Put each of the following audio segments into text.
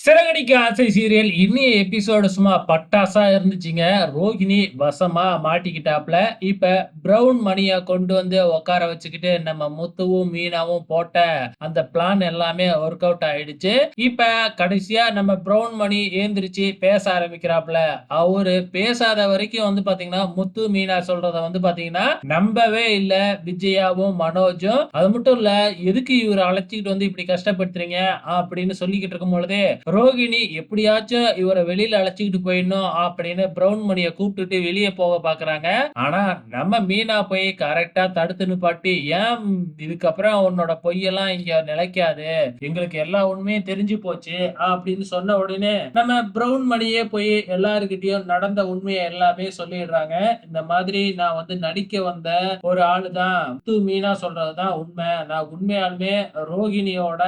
சிறகடிக்க ஆசை serial இன்னிய episode சும்மா பட்டாசா இருந்துச்சுங்க. ரோகிணி வசமா மாட்டிக்கிட்டாப்ல. இப்ப பிரவுன் மணிய கொண்டு வந்து உட்கார வச்சுக்கிட்டு நம்ம முத்துவும், மீனாவும் போட்ட அந்த பிளான் எல்லாமே ஒர்க் அவுட் ஆயிடுச்சு. இப்ப கடைசியா நம்ம பிரவுன் மணி ஏந்திரிச்சு பேச ஆரம்பிக்கிறாப்ல. அவரு பேசாத வரைக்கும் வந்து பாத்தீங்கன்னா, முத்து, மீனா சொல்றத வந்து பாத்தீங்கன்னா, நம்பவே இல்ல விஜயாவும், மனோஜும். அது மட்டும் இல்ல, எதுக்கு இவர அழைச்சுக்கிட்டு வந்து இப்படி கஷ்டப்படுத்துறீங்க? அப்படின்னு சொல்லிக்கிட்டு இருக்கும் பொழுதே ரோகிணி எப்படியாச்சும் இவரை வெளியில அழைச்சிக்கிட்டு போயிடணும் அப்படின்னு பிரவுன் மணியை கூப்பிட்டுட்டு வெளியே போக பாக்குறாங்க. ஆனா நம்ம மீனா போய் கரெக்டா தடுத்து நிப்பாட்டி, ஏன் இதுக்கப்புறம் உன்னோட பொய்யெல்லாம் இங்க நிலைக்காது, எங்களுக்கு எல்லா உண்மையும் தெரிஞ்சு போச்சு அப்படின்னு சொன்ன உடனே நம்ம பிரவுன் மணியே போய் எல்லாருக்கிட்டையும் நடந்த உண்மையை எல்லாமே சொல்லிடுறாங்க. இந்த மாதிரி நான் வந்து நடிக்க வந்த ஒரு ஆளு தான், முத்து மீனா சொல்றதுதான் உண்மை, நான் உண்மையாலுமே ரோகிணியோட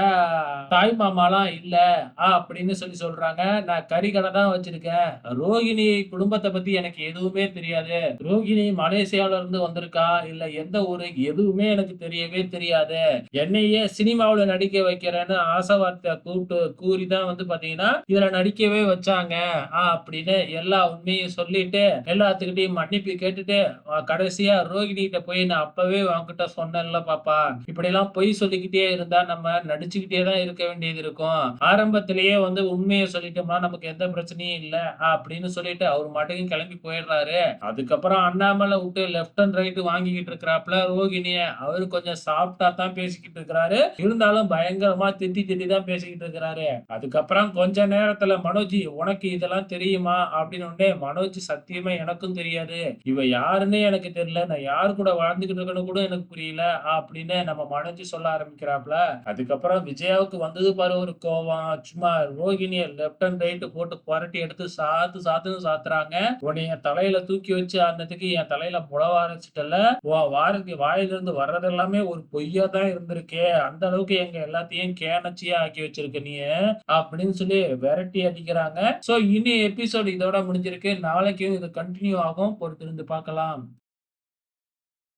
தாய் மாமாலாம் இல்ல அப்படின்னு சொல்லி சொல்றாங்க. நான் கறிக்கடை தான் வச்சிருக்கேன். ரோகிணி குடும்பத்த பத்தி எனக்கு எதுவுமே தெரியாது. ரோகிணி மலேசியால இருந்து வந்திருக்கா, இல்ல எந்த ஊரு எதுவுமே எனக்கு தெரியவே தெரியாது. என்னையே சினிமாவுல நடிக்க வைக்கிறேன்னு ஆசை வார்த்தை கூப்பிட்டு கூறி தான் வந்து பாத்தீங்கன்னா இதுல நடிக்கவே வச்சாங்க அப்படின்னு எல்லா உண்மையும் சொல்லிட்டு எல்லாத்துக்கிட்டையும் மன்னிப்பு கேட்டுட்டு கடைசியா ரோகிணி கிட்ட போய் நான் அப்பவே உன்கிட்ட சொன்னேன்ல பாப்பா, இப்படி எல்லாம் பொய் சொல்லிக்கிட்டே இருந்தா நம்ம நடிச்சுக்கிட்டே தான் இருக்க வேண்டியது இருக்கும். ஆரம்பத்திலேயே வந்து உண்மையை சொல்லிட்டோம்னா நமக்கு எந்த பிரச்சனையும் இல்ல அப்படின்னு சொல்லிட்டு அவர் மாட்டுக்கும் கிளம்பி போயிடுறாரு. அதுக்கப்புறம் அண்ணாமலை விட்டு லெஃப்ட் அண்ட் ரைட் வாங்கிக்கிட்டு இருக்கிறாப்ல ரோகிணிய. அவரு கொஞ்சம் சாஃப்டா தான் பேசிக்கிட்டு இருக்கிறாரு. இருந்தாலும் பயங்கரமா திட்டி திட்டி தான் பேசிக்கிட்டு இருக்கிறாரு. அதுக்கப்புறம் கொஞ்ச நேரத்துல மனோஜ், உனக்கு இதெல்லாம் தெரியுமா அப்படின்னு உடனே, மனோஜ் சத்தியமா எனக்கும் தெரியாது, இவ யாருன்னே எனக்கு தெரியல, நான் யாரு கூட வாழ்ந்துகிட்டு இருக்கேன்னு கூட எனக்கு புரியல அப்படின்னு நம்ம மனோஜ் சொல்ல ஆரம்பிக்கிறாப்ல. அதுக்கப்புறம் விஜயாவுக்கு வந்தது பாரு ஒரு கோவம். சும்மா ரோகிணிய லெஃப்ட் அண்ட் ரைட் போட்டு புரட்டி எடுத்து சாத்து சாத்துன்னு சாத்துறாங்க. உன்னை என் தலையில தூக்கி வச்சு ஆடுனதுக்கு என் தலையில புலவ அரைச்சிட்டல, உன் வாயிலிருந்து வர்றது எல்லாமே ஒரு பொய்யா தான் இருந்திருக்கே, அந்த அளவுக்கு எங்க எல்லாத்தையும் கேனச்சியா ஆக்கி வச்சிருக்க நீ அப்படின்னு சொல்லி விரட்டி அடிக்கிறாங்க. சோ இனி எபிசோட் இதோட முடிஞ்சிருக்கு. நாளைக்கும் இது கண்டினியூ ஆகும். பொறுத்திருந்து பார்க்கலாம்.